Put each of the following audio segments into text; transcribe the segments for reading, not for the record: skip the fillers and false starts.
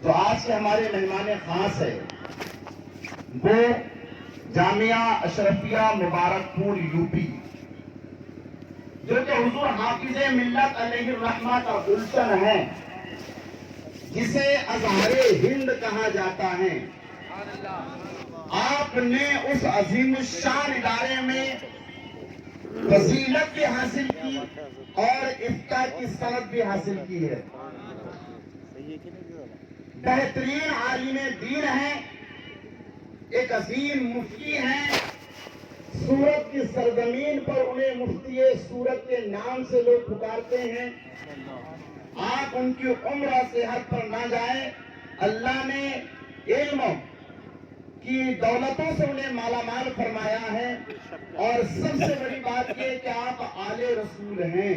جو آج کے ہمارے مہمان خاص ہے وہ جامعہ اشرفیہ مبارک پور یو پی، جو کہ حضور حافظ ملت علیہ الرحمہ کا گلشن ہے، جسے ازہر ہند کہا جاتا ہے۔ آپ نے اس عظیم الشان ادارے میں فضیلت بھی حاصل کی اور افتاء کی سند بھی حاصل کی ہے۔ بہترین عالم دین ہیں، ایک عظیم مفتی ہیں۔ سورت کی سرزمین پر انہیں مفتی سورت کے نام سے لوگ پکارتے ہیں۔ آپ ان کی عمر و صحت پر نہ جائیں، اللہ نے علم کی دولتوں سے انہیں مالا مال فرمایا ہے، اور سب سے بڑی بات یہ کہ آپ آل رسول ہیں۔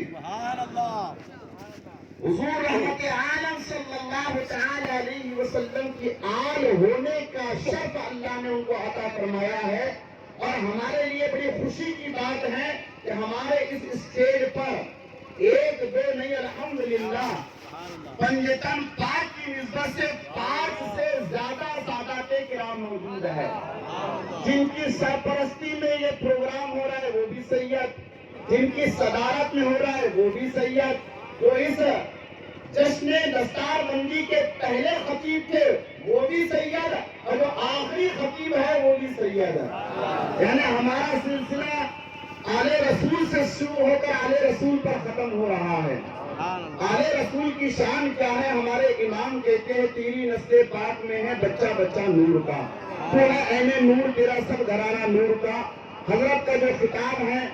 حضور رحمت عالم صلی اللہ تعالی علیہ وسلم کی آل ہونے کا شرف اللہ نے ان کو عطا فرمایا ہے، اور ہمارے لیے بڑی خوشی کی بات ہے کہ ہمارے اس اسٹیج پر ایک دو نہیں الحمدللہ پنجتن پاک کی نسبت سے 5 سے زیادہ سادات کرام موجود ہے، جن کی سرپرستی میں یہ پروگرام ہو رہا ہے وہ بھی سید، جن کی صدارت میں ہو رہا ہے وہ بھی سید، جو اس جشن دستار بندی کے پہلے خطیب تھے وہ بھی سید، اور جو آخری خطیب ہے وہ بھی سید ہے۔ یعنی ہمارا سلسلہ آل رسول سے شروع ہو کر آل رسول پر ختم ہو رہا ہے۔ آل رسول کی شان کیا ہے؟ ہمارے امام کہتے ہیں تیری نسل پاک میں ہے بچہ بچہ نور کا، تو ہے عین نور تیرا سب گھرانہ نور کا۔ حضرت کا جو خطاب ہے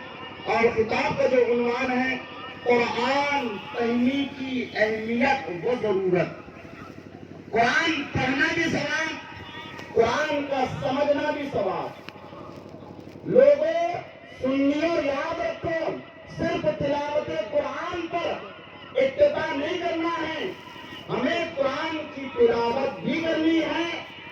اور خطاب کا جو عنوان ہے قرآن پڑھنے کی اہمیت و ضرورت۔ قرآن پڑھنا بھی ثواب، قرآن کا سمجھنا بھی ثواب۔ لوگوں سنیوں یاد رکھو، صرف تلاوت قرآن پر اکتفا نہیں کرنا ہے، ہمیں قرآن کی تلاوت بھی کرنی ہے،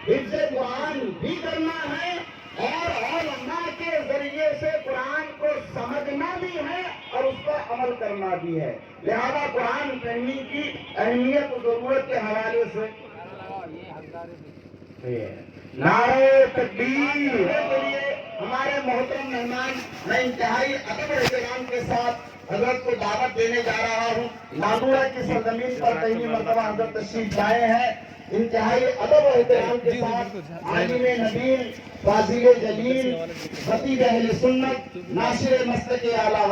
حفظ قرآن بھی کرنا ہے، اور علماء کے ذریعے سے قرآن کو سمجھنا بھی ہے اور اس پر عمل کرنا بھی ہے۔ لہذا قرآن پڑھنے کی اہمیت و ضرورت کے حوالے سے نعرہ تکبیر کے لیے ہمارے محترم مہمان، میں انتہائی ادب و احترام کے ساتھ حضرت کو دعوت دینے جا رہا ہوں۔ نادورہ کی سرزمین پر پہلی مرتبہ حضرت تشریف لائے ہیں، انتہائی ادب و احترام کے ساتھ عالم نبیل، فاضل جلیل، خطیب اہل سنت، ناشر مسلک اعلیٰ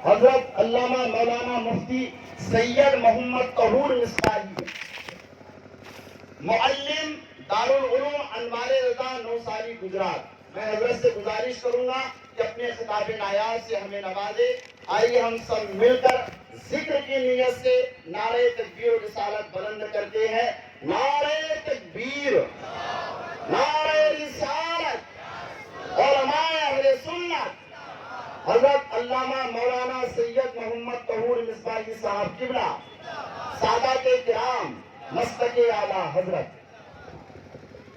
حضرت علامہ مولانا مفتی سید محمد طہور مصباحی، معلم دارالعلوم انوار رضا نوساری گجرات۔ میں حضرت سے گزارش کروں گا کہ اپنے خطاب نایاب سے ہمیں نوازے۔ آئیے ہم سب مل کر ذکر کی نیت سے نعرہ تکبیر و رسالت بلند کرتے ہیں۔ نعرہ تکبیر، نعرہ رسالت، علماء اہل سنت حضرت علامہ مولانا سید محمد طہور مصباحی صاحب قبلہ، سادات کرام، مسلک اعلیٰ حضرت۔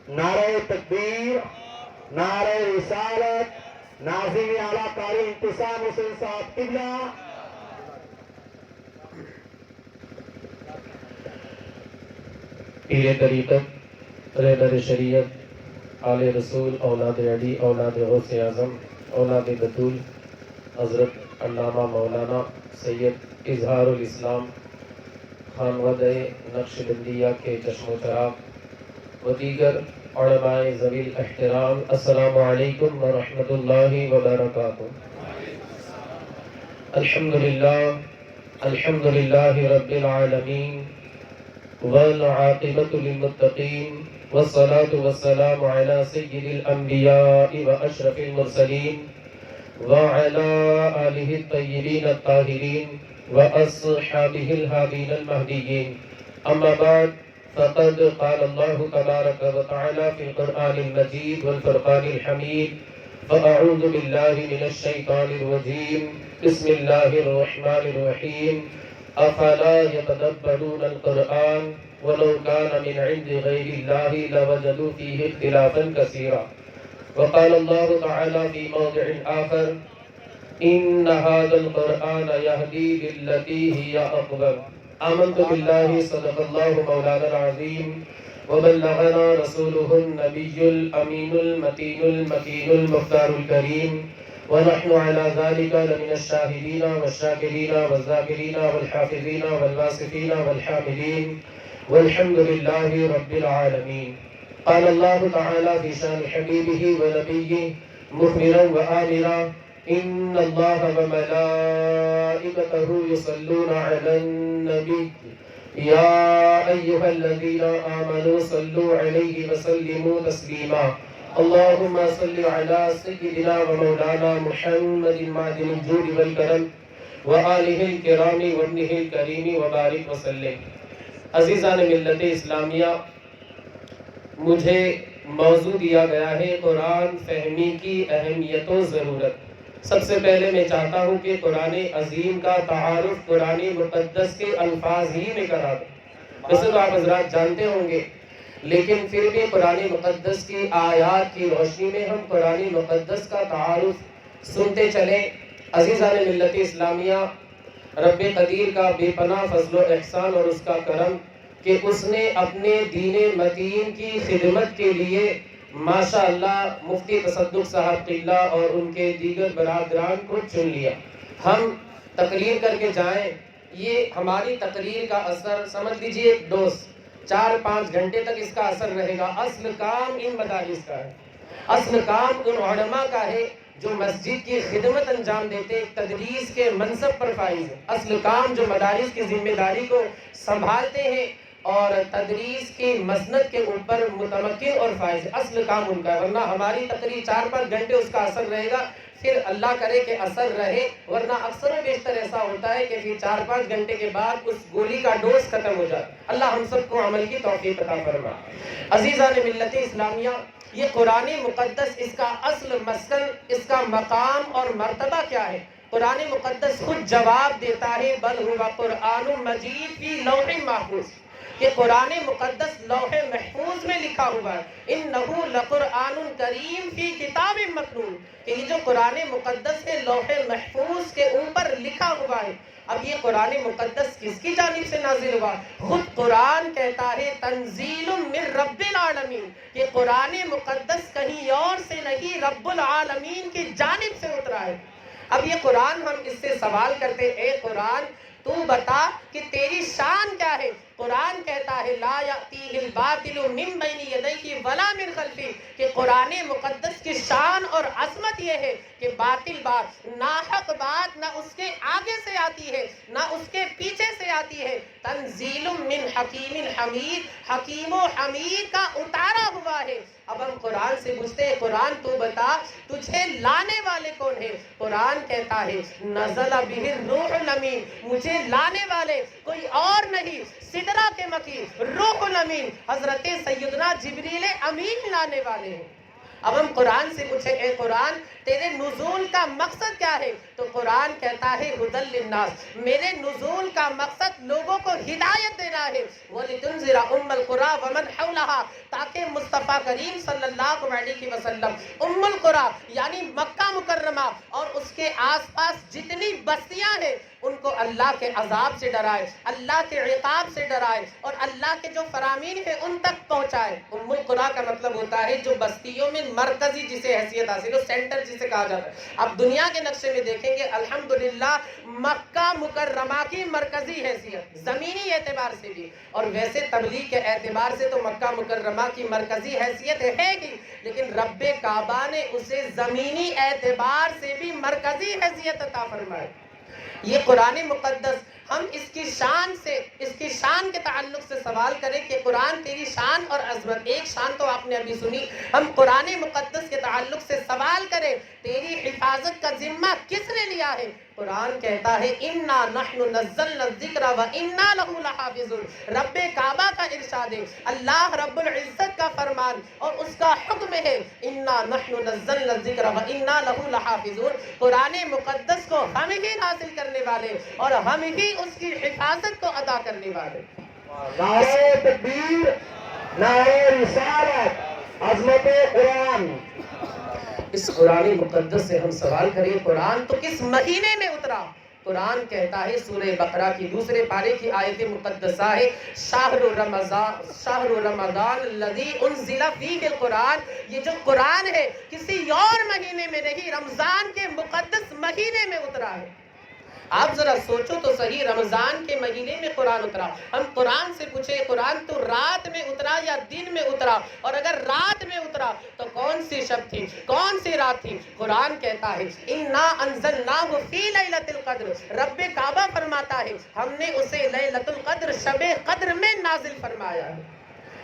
نعرہ تکبیر، نعرہ رسالت، ناظم اعلیٰ قاری انتصام حسین صاحب قبلہ۔ پیر طریقت، رہبر شریعت، آل رسول، اولاد علی، اولاد غوث اعظم، اولاد بطول، حضرت علامہ مولانا سید اظہار الاسلام خانوادہ نقش بندیہ کے چشم و چراغ و دیگر علماء ذوی الاحترام، السلام علیکم ورحمۃ اللہ وبرکاتہ۔ الحمدللہ رب العالمین والعاقبۃ للمتقین، والصلاة والسلام علی سید الانبیاء واشرف المرسلین وعلی آلہ الطیبین الطاہرین واصحابہ الہادین المہدیین، اما بعد فقد قال اللہ تبارک وتعالی فی القرآن المجید والفرقان الحمید، فاعوذ باللہ من الشیطان الرجیم، بسم اللہ الرحمن الرحیم، افلا يتدبرون القرآن ولو كان من عند غير الله لوجدوا فيه اختلافا كثيرا، وقال الله تعالى في موضع آخر إن هذا القرآن يهدي للتي هي أقوم آمنت باللہ صدق اللہ مولانا العظیم وبلغنا رسوله النبی الامین المتین المکین المختار الکریم ونحن على ذلك لمن الشاهدين والشاكرين والذاكرين والحافظين والواصفين والحامدين والحمد لله رب العالمين. قال الله تعالى في شان حبيبه ونبيه مخبرا وآمرا إن الله وملائكته يصلون على النبي يا أيها الذين آمنوا صلوا عليه وسلموا تسليما. اللهم صل على سيدنا ومولانا محمد معدن الجود والكرم وآلہ الکرام وابنہ الکریم وبارک وسلم. عزیزان ملت اسلامیہ، مجھے موضوع دیا گیا ہے قرآن فہمی کی اہمیت و ضرورت. سب سے پہلے میں چاہتا ہوں کہ قرآن عظیم کا تعارف قرآن مقدس کے الفاظ ہی میں کرا دوں. ویسے تو آپ حضرات جانتے ہوں گے، لیکن پھر بھی قرآن مقدس کی آیات کی روشنی میں ہم قرآن مقدس کا تعارف سنتے چلیں. عزیزان ملت اسلامیہ، رب قدیر کا بے پناہ فضل و احسان اور اس کا کرم کہ اس نے اپنے دین متین کی خدمت کے لیے ماشاءاللہ مفتی تصدق صاحب قبلہ اور ان کے دیگر برادران کو چن لیا. ہم تقریر کر کے جائیں، یہ ہماری تقریر کا اثر سمجھ لیجئے دوست 4-5 گھنٹے تک اس کا اثر رہے گا. اصل کام ان مدارس کا ہے، اصل کام ان علماء کا ہے جو مسجد کی خدمت انجام دیتے، تدریس کے منصب پر فائز ہیں. اصل کام جو مدارس کی ذمہ داری کو سنبھالتے ہیں اور تدریس کی مسند کے اوپر متمکن اور فائز ہیں، اصل کام ان کا ہے. ورنہ ہماری تقریر 4-5 گھنٹے اس کا اثر رہے گا، پھر اللہ کرے کہ اثر رہے، ورنہ اکثر و بیشتر ایسا ہوتا ہے کہ پھر 4-5 گھنٹے کے بعد اس گولی کا ڈوز ختم ہو جاتا. اللہ ہم سب کو عمل کی توفیق عطا فرمائے. عزیزان ملت اسلامیہ، یہ قرآن مقدس، اس کا اصل مسکن، اس کا مقام اور مرتبہ کیا ہے؟ قرآن مقدس خود جواب دیتا ہے، بل ہوا قرآن مجید فی لوح محفوظ. کہ قرآن مقدس لوح محفوظ میں لکھا ہوا ہے. انہ لقرآن کریم فی کتاب مکنون، کہ یہ جو قرآن مقدس ہے لوح محفوظ کے اوپر لکھا ہوا ہے. اب یہ قرآن مقدس کس کی جانب سے نازل ہوا؟ خود قرآن کہتا ہے تنزیل من رب العالمین، کہ قرآن مقدس کہیں اور سے نہیں، رب العالمین کی جانب سے اترا ہے. اب یہ قرآن، ہم اس سے سوال کرتے ہیں، اے قرآن تو بتا کہ تیری شان کیا ہے؟ قرآن کہتا ہے لا یأتیہ الباطل من بین یدیہ ولا من خلفہ، کہ قرآن مقدس کی شان اور عظمت یہ ہے کہ باطل بات، ناحق بات نہ اس کے آگے سے آتی ہے نہ اس کے پیچھے سے آتی ہے. تنزیل من حکیم حمید، حکیم و حمید کا اتارا ہوا ہے. اب ہم قرآن سے پوچھتے ہیں قرآن تو بتا تجھے لانے والے کون ہیں؟ قرآن کہتا ہے نزل بہ الروح الامین، مجھے لانے والے کوئی اور نہیں، سدرہ کے مکی روح الامین حضرت سیدنا جبریل امین لانے والے ہیں. اب ہم قرآن سے پوچھیں اے قرآن تیرے نزول کا مقصد کیا ہے؟ تو قرآن کہتا ہے ھدی للناس، میرے نزول کا مقصد لوگوں کو ہدایت دینا ہے. وَلِتُنذِرَ أُمَّ الْقُرَىٰ وَمَنْ حَوْلَهَا، تاکہ مصطفیٰ کریم صلی اللہ علیہ وسلم ام القریٰ یعنی مکہ مکرمہ اور اس کے آس پاس جتنی بستیاں ہیں ان کو اللہ کے عذاب سے ڈرائے، اللہ کے عقاب سے ڈرائے اور اللہ کے جو فرامین ہیں ان تک پہنچائے. ام القریٰ کا مطلب ہوتا ہے جو بستیوں میں مرکزی جسے حیثیت حاصل ہو، سینٹر جسے کہا جاتا ہے. اب دنیا کے نقشے میں دیکھیں گے الحمدللہ مکہ مکرمہ کی مرکزی حیثیت زمینی اعتبار سے بھی، اور ویسے تبلیغ کے اعتبار سے تو مکہ مکرمہ کی مرکزی حیثیت ہے ہی، لیکن رب کعبہ نے اسے زمینی اعتبار سے بھی مرکزی حیثیت عطا فرمائی. یہ قرآن مقدس، ہم اس کی شان کے تعلق سے سوال کریں کہ قرآن تیری شان اور عظمت، ایک شان تو آپ نے ابھی سنی، ہم قرآن مقدس کے تعلق سے سوال کریں تیری حفاظت کا ذمہ کس نے لیا ہے؟ قرآن کہتا ہے اِنَّا نَحْنُ نَزَّلْنَا الذِّكْرَ وَإِنَّا لَهُ لَحَافِظُونَ. رب کعبہ کا ارشاد ہے، اللہ رب العزت کا فرمان اور اس کا حکم ہے اِنَّا نَحْنُ نَزَّلْنَا الذِّكْرَ وَإِنَّا لَهُ لَحَافِظُونَ. قرآن مقدس کو ہم ہی نازل کرنے والے اور ہم ہی اس کی حفاظت کو ادا کرنے والے. نعرہ تکبیر، نعرہ رسالت، عظمت قرآن. اس قرآن مقدس سے ہم سوال کریں قرآن تو کس مہینے میں اترا؟ قرآن کہتا ہے سورہ بقرہ کی دوسرے پارے کی آیت مقدسہ ہے شہر رمضان الذی انزل فیہ القرآن، یہ جو قرآن ہے کسی اور مہینے میں نہیں، رمضان کے مقدس مہینے میں اترا ہے۔ آپ ذرا سوچو تو صحیح، رمضان کے مہینے میں قرآن اترا۔ ہم قرآن سے پوچھے قرآن تو رات میں اترا یا دن میں اترا؟ اور اگر رات میں اترا تو کون سی شب تھی، کون سی رات تھی؟ قرآن کہتا ہے اِنَّا أَنزَلْنَاهُ فِي لَيْلَةِ الْقَدْرِ، رب کعبہ فرماتا ہے ہم نے اسے لیلۃ القدر شب قدر میں نازل فرمایا ہے۔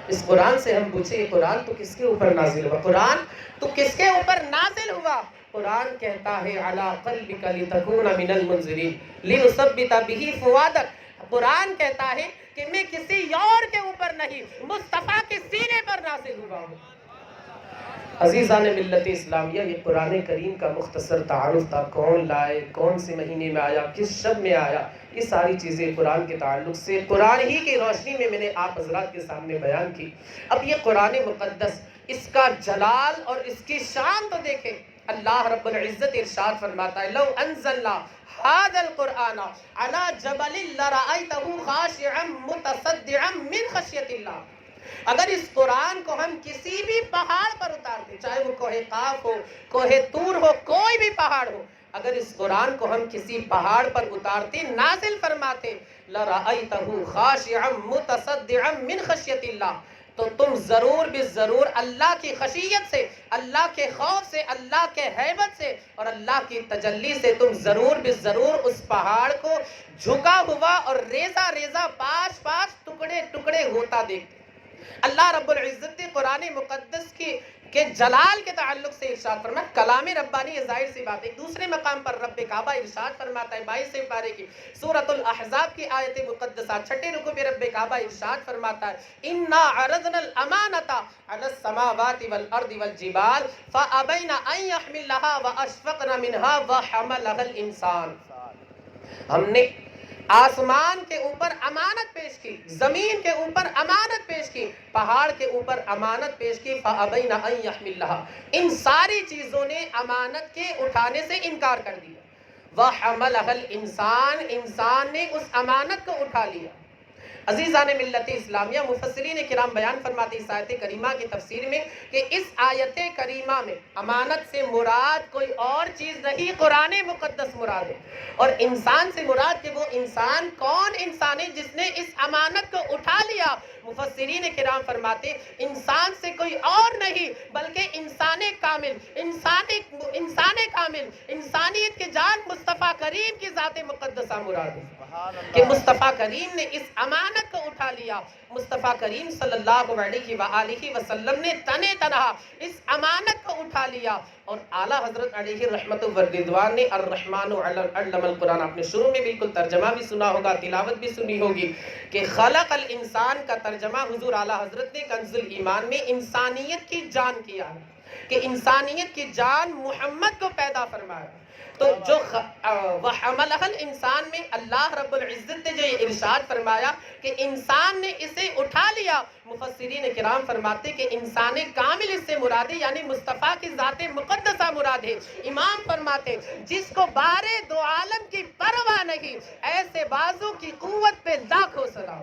اس قرآن سے ہم پوچھے قرآن تو کس کے اوپر نازل ہوا؟ قرآن تو کس کے اوپر نازل ہوا؟ قرآن کہتا ہے عَلَىٰ قَلْبِكَ لِتَكُونَ مِنَ الْمُنذِرِينَ لِنُثَبِّتَ بِهِ فُؤَادَكَ، قرآن کہتا ہے کہ میں کسی اور کے اوپر نہیں، مصطفیٰ کے سینے پر نازل ہوا ہوں۔ عزیزان ملت اسلامیہ، یہ قرآن کریم کا مختصر تعارف تھا، کون لائے، کون سے مہینے میں آیا، کس شب میں آیا، یہ ساری چیزیں قرآن کے تعلق سے قرآن ہی کی روشنی میں نے آپ حضرات کے سامنے بیان کی۔ اب یہ قرآن مقدس، اس کا جلال اور اس کی شان تو دیکھیں۔ اللہ رب العزت ارشاد فرماتا ہے لو انزلنا هذا القرآن على جبل لرأيته خاشعا متصدعا من خشية الله، اگر اس قرآن کو ہم کسی بھی پہاڑ پر اتارتے، چاہے وہ کوہ قاف ہو، کوہ طور ہو، کوئی بھی پہاڑ ہو، اگر اس قرآن کو ہم کسی پہاڑ پر اتارتے، نازل فرماتے لرأيته خاشعا متصدعا من خشية الله، تو تم ضرور بھی ضرور اللہ کی خشیت سے، اللہ کے خوف سے، اللہ کے ہیبت سے اور اللہ کی تجلی سے تم ضرور بھی ضرور اس پہاڑ کو جھکا ہوا اور ریزہ ریزہ پاش پاش ٹکڑے ٹکڑے ہوتا دیکھتے۔ اللہ رب العزت نے قرآن مقدس کے جلال کے تعلق سے ارشاد فرمایا، کلام ربانی یہ ظاہر سی بات ہے۔ دوسرے مقام پر رب کعبہ ارشاد فرماتا ہے 22 پارے کی سورۃ الاحزاب کی آیت مقدسہ 6 رکوع پہ رب کعبہ ارشاد فرماتا ہے اِنَّا عَرَضْنَا الْأَمَانَةَ عَلَى السَّمَاوَاتِ وَالْأَرْضِ وَالْجِبَالِ فَأَبَيْنَ أَن يَحْمِلْنَهَا وَأَشْفَقْنَ مِنْهَا وَحَمَلَهَا الْإِنسَانُ، ہم نے آسمان کے اوپر امانت پیش کی، زمین کے اوپر امانت پیش کی، پہاڑ کے اوپر امانت پیش کی، فَأَبَيْنَ أَن يَحْمِلْنَهَا، ان ساری چیزوں نے امانت کے اٹھانے سے انکار کر دیا۔ وَحَمَلَهَا الْإِنسَانُ، انسان نے اس امانت کو اٹھا لیا۔ عزیزان ملت اسلامیہ، مفسرین کرام بیان فرماتے اس آیت کریمہ کی تفسیر میں کہ اس آیت کریمہ میں امانت سے مراد کوئی اور چیز نہیں، قرآن مقدس مراد ہے، اور انسان سے مراد کہ وہ انسان کون انسان ہے جس نے اس امانت کو اٹھا لیا۔ مفسرین کرام فرماتے انسان سے کوئی اور نہیں بلکہ انسان کامل، انسان کامل، انسانیت کے جان مصطفیٰ کریم کی ذات مقدسہ مراد ہے کہ مصطفیٰ کریم نے اس امانت کو اٹھا لیا۔ مصطفیٰ کریم صلی اللہ علیہ وآلہ وسلم نے تنہ تنہا اس امانت کو اٹھا لیا، اور اعلیٰ حضرت علیہ رحمت والرضوان نے الرحمن علم القرآن، آپ نے شروع میں بالکل ترجمہ بھی سنا ہوگا، تلاوت بھی سنی ہوگی کہ خلق الانسان کا ترجمہ حضور اعلیٰ حضرت نے کنز الایمان میں انسانیت کی جان کیا ہے کہ انسانیت کی جان محمد کو پیدا فرمایا۔ تو جو وَحَمَلَهَا الْإِنسان میں اللہ رب العزت نے جو یہ ارشاد فرمایا کہ انسان نے اسے اٹھا لیا، مفسرین کرام فرماتے کہ انسان کامل اس سے مراد ہے، یعنی مصطفیٰ کی ذات مقدسہ مراد ہے۔ امام فرماتے جس کو بارے دو عالم کی پرواہ نہیں، ایسے بازو کی قوت پہ لاکھوں سلام۔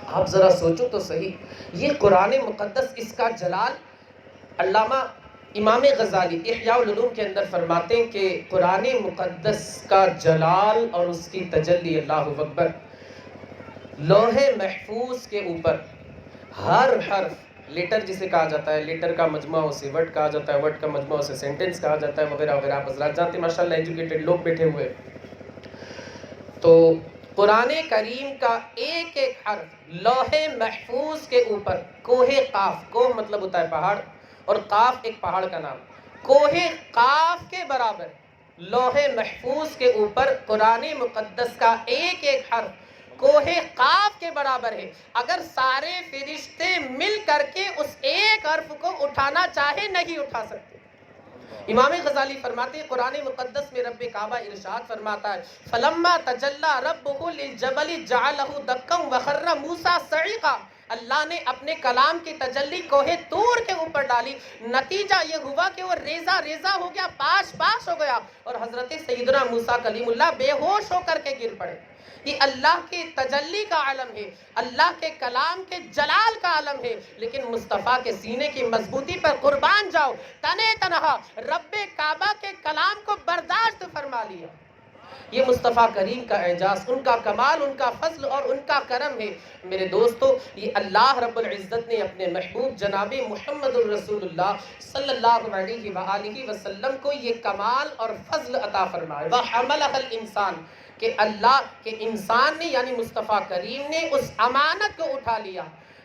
آپ ذرا سوچو تو صحیح، یہ قرآن مقدس، اس کا جلال، علامہ امام غزالی احیاء العلوم کے اندر فرماتے ہیں کہ قرآن مقدس کا جلال اور اس کی تجلی، اللہ اکبر، لوح محفوظ کے اوپر ہر حرف، لیٹر جسے کہا جاتا ہے، لیٹر کا مجموعہ اسے ورڈ کہا جاتا ہے، ورڈ کا مجموعہ اسے سینٹنس کہا جاتا ہے، وغیرہ وغیرہ، آپ حضرات جانتے ہیں ماشاءاللہ ایجوکیٹڈ لوگ بیٹھے ہوئے۔ تو قرآن کریم کا ایک ایک حرف لوح محفوظ کے اوپر، کوہ قاف، کوہ مطلب ہوتا ہے پہاڑ، اور قاف ایک پہاڑ کا نام، کوہ قاف کے برابر لوح محفوظ کے اوپر قرآن مقدس کا ایک ایک حرف کوہ قاف کے برابر ہے۔ اگر سارے فرشتے مل کر کے اس ایک حرف کو اٹھانا چاہے نہیں اٹھا سکتے۔ امام غزالی فرماتے ہیں قرآن مقدس میں رب کعبہ ارشاد فرماتا ہے فَلَمَّا تَجَلَّى رَبُّهُ لِلْجَبَلِ جَعَلَهُ دَكًّا وَخَرَّ مُوسَى صَعِقًا، اللہ نے اپنے کلام کی تجلی کوہ طور کے اوپر ڈالی، نتیجہ یہ ہوا کہ وہ ریزہ ریزہ ہو گیا، پاش ہو گیا، اور حضرت سیدنا موسیٰ کلیم اللہ بے ہوش ہو کر کے گر پڑے۔ یہ اللہ کی تجلی کا عالم ہے، اللہ کے کلام کے جلال کا عالم ہے، لیکن مصطفیٰ کے سینے کی مضبوطی پر قربان جاؤ، تنہ تنہا رب کعبہ کے کلام کو برداشت فرما لیا۔ یہ مصطفیٰ کریم کا اعجاز، ان کا کمال، ان کا فضل اور ان کا کرم ہے۔ میرے دوستو، یہ اللہ رب العزت نے اپنے محبوب جناب محمد الرسول اللہ صلی اللہ علیہ وآلہ وسلم کو یہ کمال اور فضل عطا فرمایا۔ وَحَمَلَهَا الْإِنسان، کہ اللہ کے انسان نے یعنی مصطفیٰ کریم نے اس امانت کو اٹھا لیا۔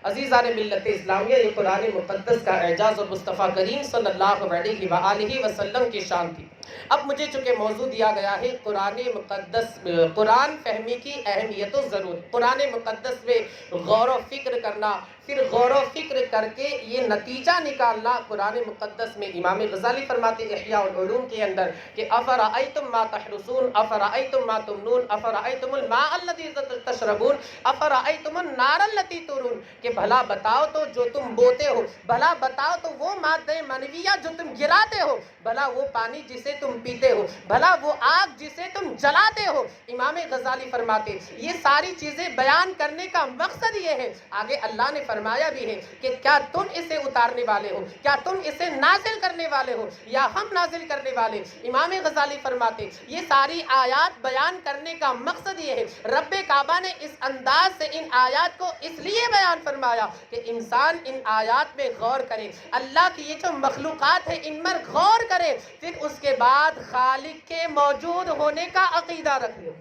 عزیزان ملت اسلامیہ، یہ قرآن مقدس کا اعجاز اور مصطفیٰ کریم صلی اللہ علیہ وآلہ وسلم کی شان تھی۔ اب مجھے چونکہ موضوع دیا گیا ہے قرآن مقدس، قرآن فہمی کی اہمیت و ضرورت، قرآن مقدس میں غور و فکر کرنا، پھر غور و فکر کر کے یہ نتیجہ نکالنا۔ قرآن مقدس میں امام غزالی فرماتے احیاء العلوم کے اندر کہ افرأیتم ما تحرسون، افرأیتم ما تمنون، افرأیتم الماء الذی تشربون، افرأیتم النار التي تورون، کہ بھلا بتاؤ تو جو تم بوتے ہو، بھلا بتاؤ تو وہ مادہ منویہ جو تم گراتے ہو، بھلا وہ پانی جسے تم پیتے ہو، بھلا وہ آگ جسے تم جلاتے ہو۔ امام غزالی فرماتے یہ ساری چیزیں بیان کرنے کا مقصد یہ ہے، آگے اللہ نے فرمایا بھی ہے کہ کیا تم اسے اتارنے والے ہو، کیا تم اسے نازل کرنے والے ہو یا ہم نازل کرنے والے۔ امام غزالی فرماتے یہ ساری آیات بیان کرنے کا مقصد یہ ہے، رب کعبہ نے اس انداز سے ان آیات کو اس لیے بیان فرمایا کہ انسان ان آیات میں غور کرے، اللہ کی یہ جو مخلوقات ہے ان پر غور کرے، پھر اس کے بعد خالق کے موجود ہونے کا عقیدہ رکھ لے۔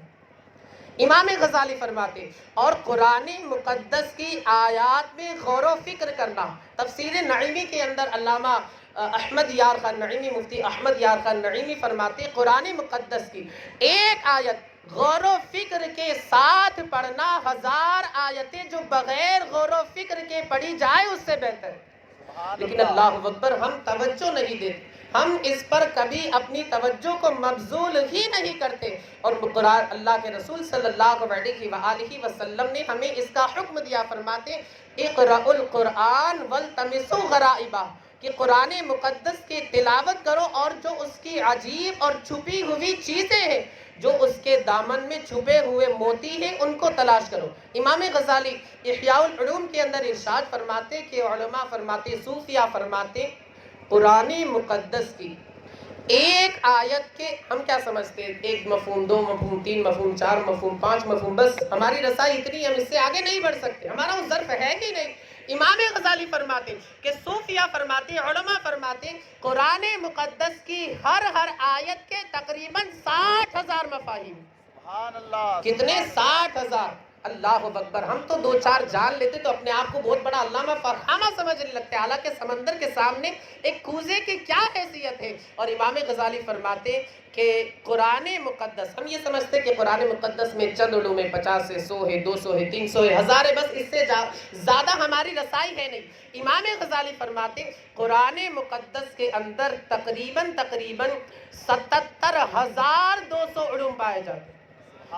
امام غزالی فرماتے اور قرآن مقدس کی آیات میں غور و فکر کرنا۔ تفسیر نعیمی کے اندر علامہ احمد یار خان نعیمی، مفتی احمد یار خان نعیمی فرماتے قرآن مقدس کی ایک آیت غور و فکر کے ساتھ پڑھنا 1000 آیتیں جو بغیر غور و فکر کے پڑھی جائے اس سے بہتر ہے۔ لیکن اللہ اکبر، ہم توجہ نہیں دیتے، ہم اس پر کبھی اپنی توجہ کو مبذول ہی نہیں کرتے، اور قرآن اللہ کے رسول صلی اللہ علیہ وآلہ وسلم نے ہمیں اس کا حکم دیا، فرماتے اقرأوا القرآن والتمسوا غرائبہ، کہ قرآن مقدس کی تلاوت کرو اور جو اس کی عجیب اور چھپی ہوئی چیزیں ہیں، جو اس کے دامن میں چھپے ہوئے موتی ہیں، ان کو تلاش کرو۔ امام غزالی احیاء العلوم کے اندر ارشاد فرماتے کہ علماء فرماتے، صوفیاء فرماتے قرآن مقدس کی ایک آیت کے ہم کیا سمجھتے ہیں، ایک مفہوم، 2 مفہوم، 3 مفہوم، 4 مفہوم، 5 مفہوم، بس ہماری رسائی اتنی، ہم اس سے آگے نہیں بڑھ سکتے، ہمارا وہ ظرف ہے ہی نہیں۔ امام غزالی فرماتے کہ صوفیاء فرماتے، علماء فرماتے قرآن مقدس کی ہر آیت کے تقریباً 60,000 مفاہیم۔ سبحان اللہ، کتنے؟ 60,000۔ اللہ اکبر، ہم تو 2-4 جان لیتے تو اپنے آپ کو بہت بڑا علامہ فخامہ سمجھنے لگتے، حالانکہ سمندر کے سامنے ایک کوزے کی کیا حیثیت ہے۔ اور امام غزالی فرماتے کہ قرآن مقدس، ہم یہ سمجھتے کہ قرآن مقدس میں چند علوم ہے، 50 ہے، 100 ہے، 200 ہے، 300 ہے، 1000 ہے، بس اس سے زیادہ ہماری رسائی ہے نہیں۔ امام غزالی فرماتے قرآن مقدس کے اندر تقریباً 77,200 علوم پائے جاتے ہیں۔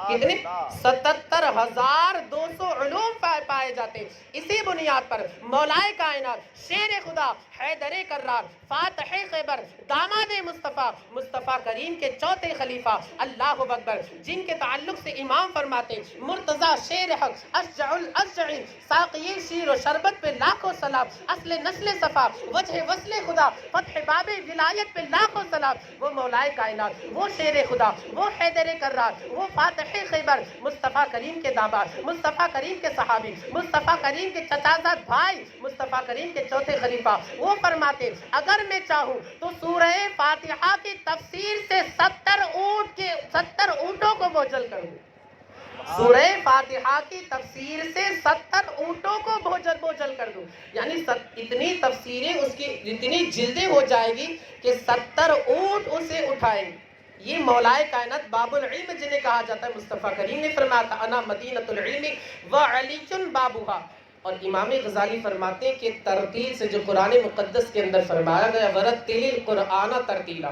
کتنے؟ 77,200 علوم پائے جاتے ہیں۔ اسی بنیاد پر مولا کائنات، شیر خدا، حیدر کرار، فاتح خیبر، داماد مصطفیٰ کریم کے چوتھے خلیفہ، اللہ اکبر، جن کے تعلق سے امام فرماتے مرتضی شیر حق، اشجع الاشجعین، ساقی شیر و شربت پہ لاکھوں سلام، اصل نسل صفا، وجہ وصل خدا، فتح باب ولایت پہ لاکھوں سلام۔ وہ مولا کائنات، وہ شیر خدا، وہ حیدر کرار، وہ فاتح خیبر، مصطفیٰ کریم کے داماد، مصطفیٰ کریم کے صحابی، مصطفیٰ کریم کے چچازاد بھائی، مصطفیٰ کریم کے چوتھے خلیفہ، وہ فرماتے اگر میں چاہوں تو سورہ فاتحہ کی تفسیر سے 70 اونٹوں کو بوجھل کر دوں۔ سورہ فاتحہ کی تفسیر سے 70 اونٹوں کو بوجھل کر دوں، یعنی اتنی تفسیریں، اس کی اتنی جلدیں ہو جائے گی کہ 70 اونٹ اسے اٹھائیں گے۔ یہ مولا کائنات باب العلم جنہیں کہا جاتا ہے، مصطفیٰ کریم نے فرمایا تھا انا مدینۃ العلم وعلی بابھا۔ اور امام غزالی فرماتے ہیں کہ ترتیل سے جو قرآن مقدس کے اندر فرمایا گیا ورتل القرآن ترتیلا،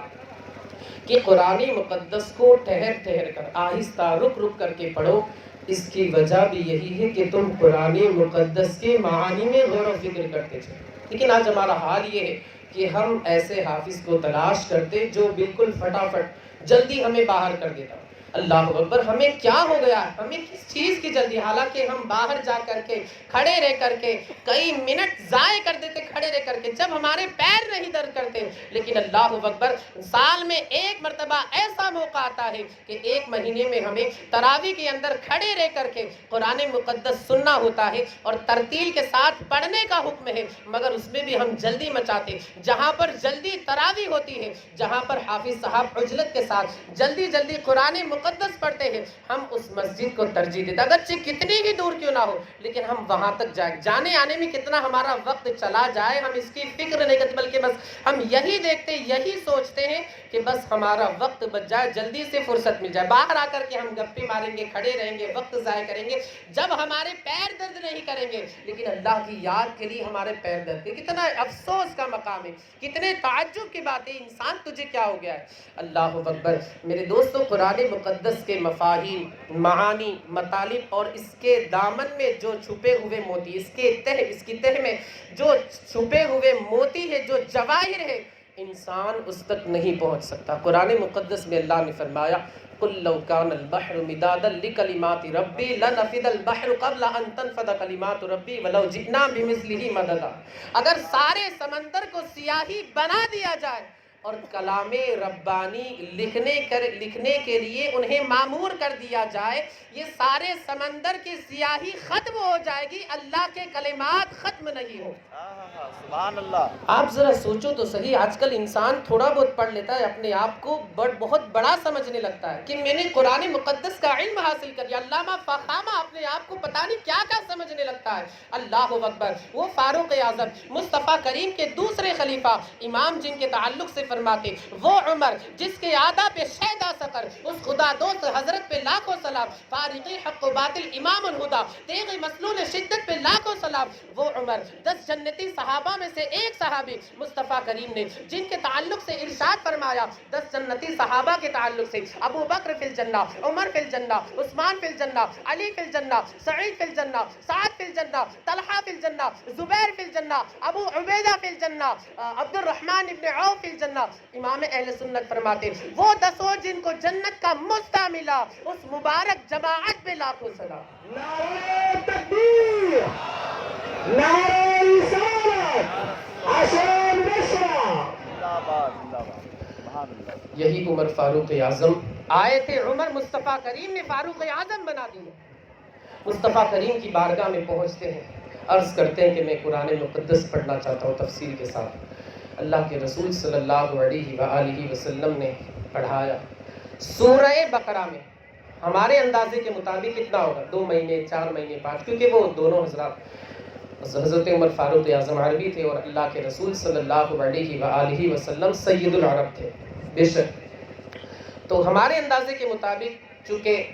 کہ قرآن مقدس کو ٹھہر کر، آہستہ، رک کر کے پڑھو، اس کی وجہ بھی یہی ہے کہ تم قرآن مقدس کے معانی میں غور و فکر کرتے تھے. لیکن آج ہمارا حال یہ ہے کہ ہم ایسے حافظ کو تلاش کرتے جو بالکل فٹافٹ جلدی ہمیں باہر کر دیتا. اللہ اکبر، ہمیں کیا ہو گیا ہے؟ ہمیں کس چیز کی جلدی؟ حالانکہ ہم باہر جا کر کے کھڑے رہ کر کے کئی منٹ ضائع کر دیتے کھڑے رہ کر کے، جب ہمارے پیر نہیں درد کرتے. لیکن اللہ اکبر، سال میں ایک مرتبہ ایسا موقع آتا ہے کہ ایک مہینے میں ہمیں تراویح کے اندر کھڑے رہ کر کے قرآن مقدس سننا ہوتا ہے اور ترتیل کے ساتھ پڑھنے کا حکم ہے. مگر اس میں بھی ہم جلدی مچاتے. جہاں پر جلدی تراویح ہوتی ہے، جہاں پر حافظ صاحب عجلت کے ساتھ جلدی جلدی قرآن مقدس پڑھتے ہیں، ہم اس مسجد کو ترجیح دیتے، اگرچہ کتنی ہی دور کیوں نہ ہو، لیکن ہم وہاں تک جائیں. جانے آنے میں کتنا ہمارا وقت چلا جائے ہم اس کی فکر نہیں کرتے، بلکہ بس ہم یہی دیکھتے، یہی سوچتے ہیں کہ بس ہمارا وقت بچ جائے، جلدی سے فرصت مل جائے. باہر آ کر کے ہم گپے ماریں گے، کھڑے رہیں گے، وقت ضائع کریں گے، جب ہمارے پیر درد نہیں کریں گے. لیکن اللہ کی یاد کے لیے ہمارے پیر درد کریں. کتنا افسوس کا مقام ہے، کتنے تعجب کی بات ہے. انسان تجھے کیا ہو گیا ہے؟ اللہ اکبر. میرے دوستو، قرآن مقدس کے مفاہیم، معانی، مطالب اور اس کے دامن میں جو چھپے ہوئے موتی، اس کی تہ میں جو چھپے ہوئے موتی ہے، جو جواہر ہے، انسان اس تک نہیں پہنچ سکتا. قرآن مقدس میں اللہ نے فرمایا قُلْ لَوْ كَانَ الْبَحْرُ مِدَادًا لِكَلِمَاتِ رَبِّي لَنَفِدَ الْبَحْرُ قَبْلَ أَن تَنْفَدَ كَلِمَاتُ رَبِّي وَلَوْ جِئْنَا بِمِثْلِهِ مَدَدًا. اگر سارے سمندر کو سیاہی بنا دیا جائے اور کلام ربانی لکھنے کے لیے انہیں معمور کر دیا جائے، یہ سارے سمندر کی سیاہی ختم ہو جائے گی، اللہ کے کلمات ختم نہیں ہو. سبحان اللہ. آپ ذرا سوچو تو صحیح، آج کل انسان تھوڑا بہت پڑھ لیتا ہے، اپنے آپ کو بہت بڑا سمجھنے لگتا ہے کہ میں نے قرآن مقدس کا علم حاصل کر لیا. علامہ فخامہ اپنے آپ کو پتہ نہیں کیا کیا سمجھنے لگتا ہے. اللہ اکبر. وہ فاروق اعظم مصطفیٰ کریم کے دوسرے خلیفہ امام جن کے تعلق سے فرماتے، وہ عمر جس کے آداب پہ شیدا سقر، اس خدا دوست حضرت پہ لاکھوں سلام، فارقی حق و باطل امام الہدا، تیغ مسلول شدت پہ لاکھوں سلام. وہ عمر 10 جنتی صحابہ میں سے ایک صحابی مصطفیٰ کریم نے جن کے تعلق سے ارشاد فرمایا، 10 جنتی صحابہ کے تعلق سے، ابو بکر فی الجنہ، عمر فی الجنہ، عثمان فی الجنہ، علی فی الجنہ، سعید فی الجنہ، سعد فی الجنہ، طلحہ فی الجنہ، زبیر فی الجنہ، ابو عبیدہ فی الجنہ، عبد الرحمن ابن عوف فی الجنہ. امام اہل سنت فرماتے وہ 10 جن کو جنت کا مستہ ملا، اس مبارک جماعت پہ لاکھوں سلام. نعرہ تکبیر، نعرہ رسالت، عشان نشرہ. زندہ باد زندہ باد. سبحان اللہ. یہی عمر فاروق اعظم آئے تھے. عمر مصطفیٰ کریم نے فاروق اعظم بنا دیا. مصطفیٰ کریم کی بارگاہ میں پہنچتے ہیں، عرض کرتے ہیں کہ میں قرآن مقدس پڑھنا چاہتا ہوں تفصیل کے ساتھ. اللہ کے رسول صلی اللہ علیہ وآلہ وسلم نے پڑھایا. سورہ بقرہ میں ہمارے اندازے کے مطابق کتنا ہوگا؟ 2 مہینے 4 مہینے 5، کیونکہ وہ دونوں حضرت عمر فاروق اعظم عربی تھے اور اللہ کے رسول صلی اللہ علیہ وآلہ وسلم سید العرب تھے. بے شک تو ہمارے اندازے کے مطابق چونکہ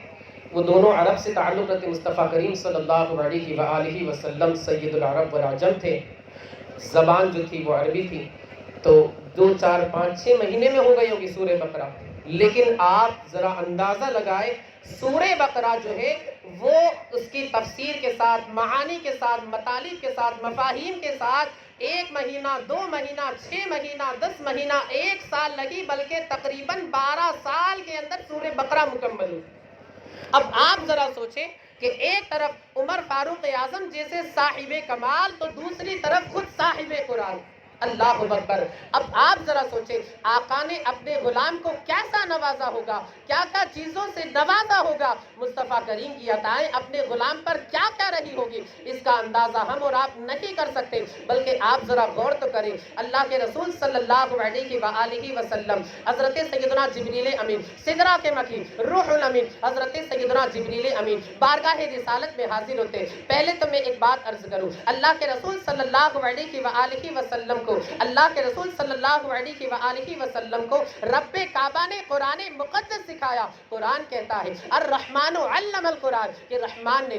وہ دونوں عرب سے تعلق رکھتے، مصطفیٰ کریم صلی اللہ علیہ وآلہ وسلم سید العرب والعجم تھے، زبان جو تھی وہ عربی تھی، تو 2 4 5 6 مہینے میں ہو گئی ہوگی سورہ بقرہ. لیکن آپ ذرا اندازہ لگائے، سورہ بقرہ جو ہے وہ اس کی تفسیر کے ساتھ، معانی کے ساتھ، مطالب کے ساتھ، مفاہیم کے ساتھ 1 مہینہ 2 مہینہ 6 مہینہ 10 مہینہ 1 سال لگی، بلکہ تقریباً 12 سال کے اندر سورہ بقرہ مکمل ہوئی. اب آپ ذرا سوچیں کہ ایک طرف عمر فاروق اعظم جیسے صاحب کمال، تو دوسری طرف خود صاحب قرآن. اللہ اکبر. اب آپ ذرا سوچیں آقا نے اپنے غلام کو کیسا نوازا ہوگا، کیا کیا چیزوں سے نوازا ہوگا. مصطفیٰ کریم کی عطائیں اپنے غلام پر کیا کیا رہی ہوگی، اس کا اندازہ ہم اور آپ نہیں کر سکتے. بلکہ آپ ذرا غور تو کریں، اللہ کے رسول صلی اللہ علیہ وآلہ وسلم حضرت سیدنا جبریل امین، سدرہ کے مکی، روح الامین، حضرت سیدنا جبریل امین بارگاہ رسالت میں حاضر ہوتے. پہلے تو میں ایک بات عرض کروں، اللہ کے رسول صلی اللہ علیہ وآلہ وسلم کو، اللہ کے رسول صلی اللہ علیہ وآلہ وسلم کو رب کعبہ نے قرآن مقدس سکھایا. قرآن کہتا ہے الرحمن علم القرآن، کہ رحمان نے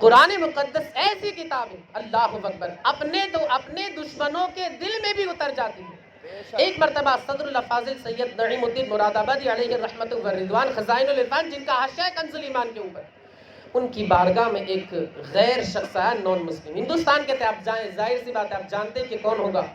قرآن مقدس ایسی کتاب ہے اللہ اکبر، اپنے دشمنوں کے دل میں بھی اتر جاتی ہے۔ ایک مرتبہ صدر الافاضل سید نعیم الدین مراد آبادی علیہ الرحمت والرضوان خزائن العرفان، جن کا حاشیہ کنز الایمان کے اوپر، ان کی بارگاہ میں ایک غیر شخص آیا، نان مسلم، ہندوستان کے تھے، آپ جائیں، ظاہر سی بات ہے آپ جانتے ہیں کہ کون ہوگا۔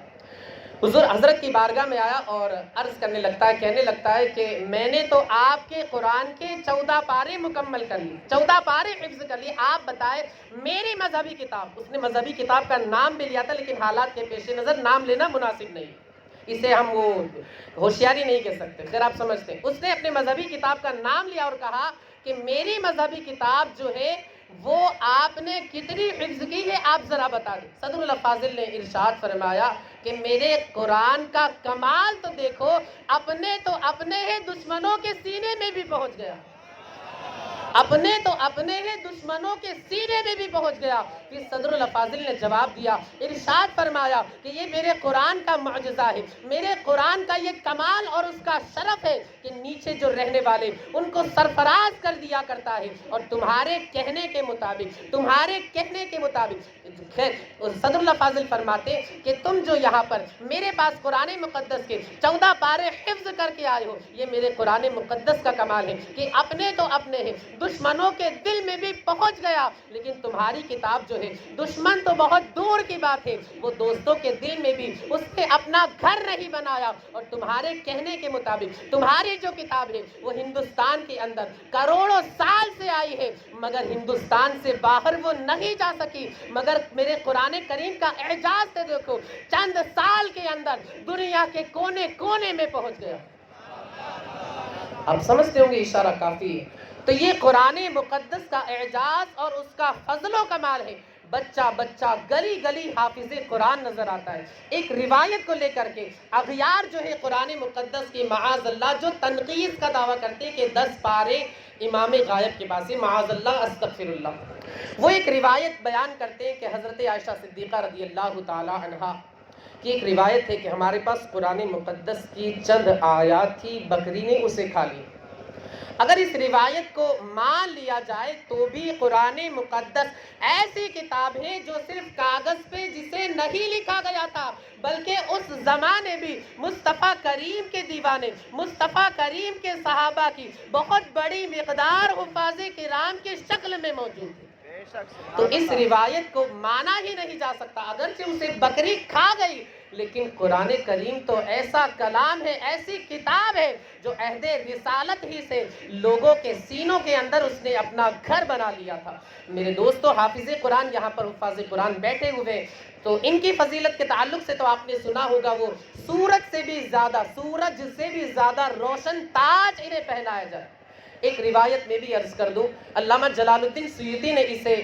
حضور حضرت کی بارگاہ میں آیا اور عرض کرنے لگتا ہے، کہنے لگتا ہے کہ میں نے تو آپ کے قرآن کے 14 پارے مکمل کر لی، 14 پارے حفظ کر لیے، آپ بتائیں میری مذہبی کتاب، اس نے مذہبی کتاب کا نام بھی لیا تھا لیکن حالات کے پیش نظر نام لینا مناسب نہیں، اسے ہم وہ ہوشیاری نہیں کہہ سکتے، خیر آپ سمجھتے ہیں، اس نے اپنے مذہبی کتاب کا نام لیا اور کہا کہ میری مذہبی کتاب جو ہے وہ آپ نے کتنی حفظ کی ہے آپ ذرا بتا دیں۔ صدر الافاضل نے ارشاد فرمایا کہ میرے قرآن کا کمال تو دیکھو، اپنے ہی دشمنوں کے سینے میں بھی پہنچ گیا، اپنے ہی دشمنوں کے سینے میں بھی پہنچ گیا۔ پھر صدر الافاضل نے جواب دیا، ارشاد فرمایا کہ یہ میرے قرآن کا معجزہ ہے، میرے قرآن کا یہ کمال اور اس کا شرف ہے کہ نیچے جو رہنے والے ان کو سرفراز کر دیا کرتا ہے، اور تمہارے کہنے کے مطابق خیر صدر الافاضل فرماتے کہ تم جو یہاں پر میرے پاس قرآن مقدس کے 14 پارے حفظ کر کے آئے ہو، یہ میرے قرآن مقدس کا کمال ہے کہ اپنے ہیں، دشمنوں کے دل میں بھی پہنچ گیا، لیکن تمہاری کتاب جو ہے دشمن تو بہت دور کی بات ہے، وہ دوستوں کے دل میں بھی اس نے اپنا گھر نہیں بنایا، اور تمہارے کہنے کے مطابق تمہاری جو کتاب ہے وہ ہندوستان کے اندر کروڑوں سال سے آئی ہے، مگر ہندوستان سے باہر وہ نہیں جا سکی، مگر میرے قرآن کریم کا اعجاز سے دیکھو چند سال کے اندر دنیا کے کونے کونے میں پہنچ گیا۔ آپ سمجھتے ہوں گے اشارہ کافی ہے۔ تو یہ قرآن مقدس کا اعجاز اور اس کا فضل و کمال ہے، بچہ گلی گلی حافظ قرآن نظر آتا ہے۔ ایک روایت کو لے کر کے اغیار جو ہے قرآن مقدس کی معاذ اللہ جو تنقیص کا دعویٰ کرتے ہیں کہ 10 پارے امام غائب کے پاس ہے، معاذ اللہ استغفر اللہ، وہ ایک روایت بیان کرتے ہیں کہ حضرت عائشہ صدیقہ رضی اللہ تعالی عنہا کی ایک روایت ہے کہ ہمارے پاس قرآن مقدس کی چند آیات تھی، بکری نے اسے کھا لی۔ اگر اس روایت کو مان لیا جائے تو بھی قرآن مقدس ایسی کتاب ہے جو صرف کاغذ پہ جسے نہیں لکھا گیا تھا، بلکہ اس زمانے بھی مصطفیٰ کریم کے دیوانے، مصطفیٰ کریم کے صحابہ کی بہت بڑی مقدار حفاظ کرام کی شکل میں موجود ہے۔ تو اس روایت کو مانا ہی نہیں جا سکتا، اگرچہ اسے بکری کھا گئی، لیکن قرآن کریم تو ایسا کلام ہے، ایسی کتاب ہے جو عہد رسالت ہی سے لوگوں کے سینوں کے اندر اس نے اپنا گھر بنا لیا تھا۔ میرے دوستو، حافظ قرآن یہاں پر حفاظ قرآن بیٹھے ہوئے، تو ان کی فضیلت کے تعلق سے تو آپ نے سنا ہوگا وہ سورج سے بھی زیادہ روشن تاج انہیں پہنایا جائے۔ ایک روایت میں بھی عرض کر دوں، علامہ جلال الدین سیوطی نے اسے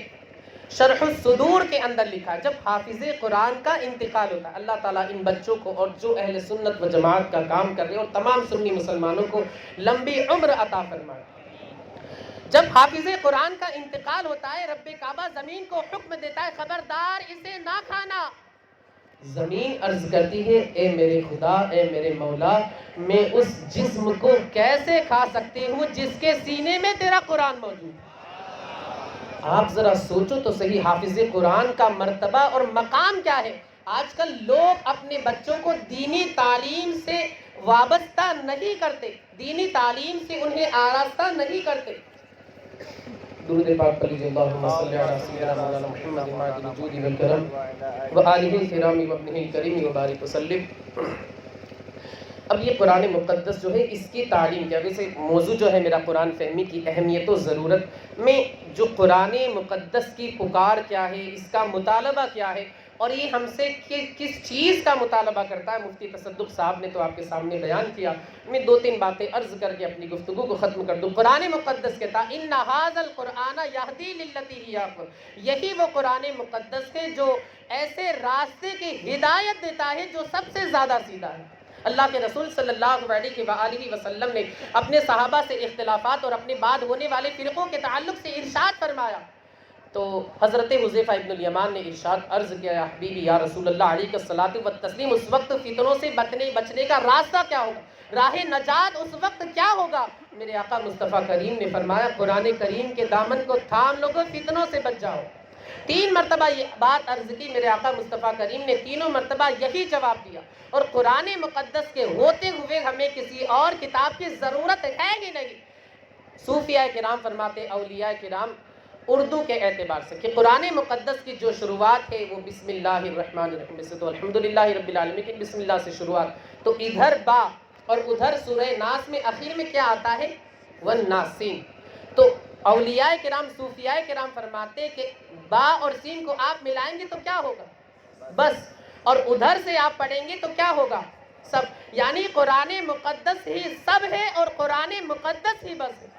شرح الصدور کے اندر لکھا، جب حافظ قرآن کا انتقال ہوتا ہے، اللہ تعالیٰ ان بچوں کو اور جو اہل سنت و جماعت کا کام کر رہے ہیں اور تمام سنی مسلمانوں کو لمبی عمر عطا فرمائے۔ جب حافظ قرآن کا انتقال ہوتا ہے، رب کعبہ زمین کو حکم دیتا ہے خبردار اسے نہ کھانا۔ زمین عرض کرتی ہے اے میرے خدا، اے میرے مولا، میں اس جسم کو کیسے کھا سکتی ہوں جس کے سینے میں تیرا قرآن موجود ہے۔ آپ ذرا سوچو تو صحیح، حافظ قرآن کا مرتبہ اور مقام کیا ہے۔ آج کل لوگ اپنے بچوں کو دینی تعلیم سے وابستہ نہیں کرتے، دینی تعلیم سے انہیں آراستہ نہیں کرتے۔ درود پاک پڑھ لیجیے، اللہم صلی علی سیدنا مولانا محمد معدن الجود والکرم وآلہ الکرام وابنہ الکریم وبارک وسلم۔ اب یہ قرآن مقدس جو ہے اس کی تعلیم کیا، ویسے موضوع جو ہے میرا قرآن فہمی کی اہمیت و ضرورت میں جو قرآن مقدس کی پکار کیا ہے، اس کا مطالبہ کیا ہے، اور یہ ہم سے کس چیز کا مطالبہ کرتا ہے، مفتی تصدق صاحب نے تو آپ کے سامنے بیان کیا۔ میں 2-3 باتیں عرض کر کے اپنی گفتگو کو ختم کر دوں۔ قرآن مقدس کہتا ہے اِنَّ هَذَا الْقُرْآنَ يَهْدِي لِلَّتِي هِيَ أَقْوَمُ، یہی وہ قرآن مقدس ہے جو ایسے راستے کی ہدایت دیتا ہے جو سب سے زیادہ سیدھا ہے۔ اللہ کے رسول صلی اللہ علیہ وآلہ وسلم نے اپنے صحابہ سے اختلافات اور اپنے بعد ہونے والے فرقوں کے تعلق سے ارشاد فرمایا، تو حضرت حذیفہ ابن الیمان نے ارشاد عرض کیا، یا حبیبی یا رسول اللہ علیہ الصلوۃ والتسلیم، اس وقت فتنوں سے بچنے کا راستہ کیا ہوگا؟ راہ نجات اس وقت کیا ہوگا؟ میرے آقا مصطفیٰ کریم نے فرمایا قرآن کریم کے دامن کو تھام لوگو، فتنوں سے بچ جاؤ۔ 3 مرتبہ یہ بات عرض کی میرے آقا مصطفیٰ کریم نے، تینوں مرتبہ یہی جواب دیا۔ اور قرآن مقدس کے ہوتے ہوئے ہمیں کسی اور کتاب کی ضرورت ہے ہی نہیں۔ صوفیاء کرام فرماتے، اولیاء کرام اردو کے اعتبار سے کہ قرآن مقدس کی جو شروعات ہے وہ بسم اللہ الرحمن الرحیم سے، تو الحمدللہ رب العالمین کی بسم اللہ سے شروعات، تو ادھر با اور ادھر سورہ ناس میں آخر میں کیا آتا ہے؟ والناسین۔ تو اولیاء کرام صوفیاء کرام فرماتے کہ با اور سین کو آپ ملائیں گے تو کیا ہوگا؟ بس۔ اور ادھر سے آپ پڑھیں گے تو کیا ہوگا؟ سب۔ یعنی قرآن مقدس ہی سب ہے اور قرآن مقدس ہی بس ہے۔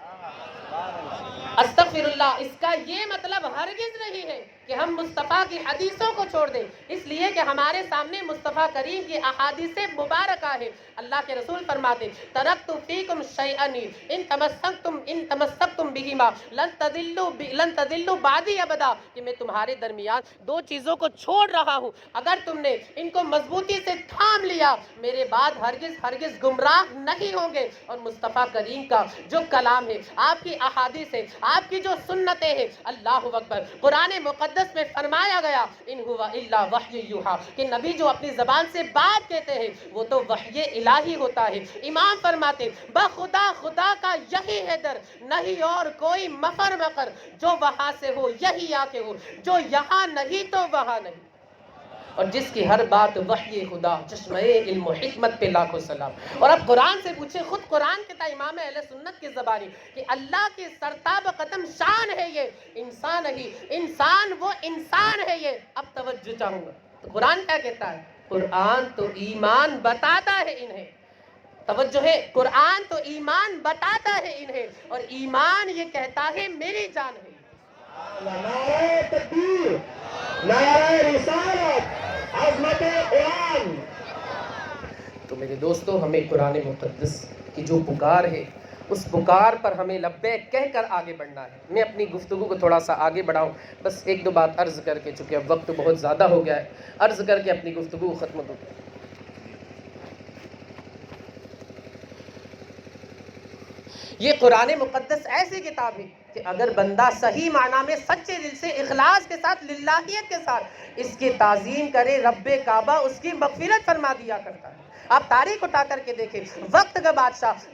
استغفر اللہ، اس کا یہ مطلب ہرگز نہیں ہے کہ ہم مصطفیٰ کی حدیثوں کو چھوڑ دیں، اس لیے کہ ہمارے سامنے مصطفیٰ کریم کی احادیث مبارکہ ہے۔ اللہ کے رسول فرماتے، ترکت فیکم شیئن ان تمسکتم بہما لن تضلوا بعدی ابدا، کہ میں تمہارے درمیان 2 چیزوں کو چھوڑ رہا ہوں، اگر تم نے ان کو مضبوطی سے تھام لیا میرے بعد ہرگز گمراہ نہیں ہوں گے۔ اور مصطفیٰ کریم کا جو کلام ہے، آپ کی احادیث ہے، آپ کی جو سنتیں ہیں، اللہ اکبر، قرآن مقدس میں فرمایا گیا ان ہوا الا وحی یوحا، کہ نبی جو اپنی زبان سے بات کہتے ہیں وہ تو وحی الہی ہوتا ہے۔ امام فرماتے، بخدا خدا کا یہی ہے در، نہیں اور کوئی مفر مقر، جو وہاں سے ہو یہی آ کے ہو، جو یہاں نہیں تو وہاں نہیں۔ اور جس کی ہر بات وحی خدا، چشمہ علم و حکمت پہ لاکھوں سلام۔ اور اب قرآن سے پوچھے، خود قرآن کہتا ہے امام اہل سنت کی زبانی کہ اللہ کی سرتاب قدم شان ہے یہ انسان ہی، انسان وہ انسان ہے یہ۔ اب توجہ چاہوں گا، تو قرآن کیا کہتا ہے؟ قرآن تو ایمان بتاتا ہے انہیں، توجہ ہے، قرآن تو ایمان بتاتا ہے انہیں، اور ایمان یہ کہتا ہے میری جان ہے۔ نعرہ تکبیر، نعرہ رسالت، عظمت قرآن۔ تو میرے دوستو، ہمیں قرآن مقدس کی جو پکار ہے اس پکار پر ہمیں لبیک کہہ کر آگے بڑھنا ہے۔ میں اپنی گفتگو کو تھوڑا سا آگے بڑھاؤں، بس 1-2 بات عرض کر کے، چونکہ اب وقت بہت زیادہ ہو گیا ہے، عرض کر کے اپنی گفتگو ختم کروں۔ یہ قرآن مقدس ایسی کتاب ہے کہ اگر بندہ صحیح معنی میں سچے دل سے، اخلاص کے ساتھ، للہیت کے ساتھ اس کی تعظیم کرے، رب کعبہ اس کی مغفرت فرما دیا کرتا ہے۔ آپ تاریخ اٹھا کر کے دیکھیں، وقت کا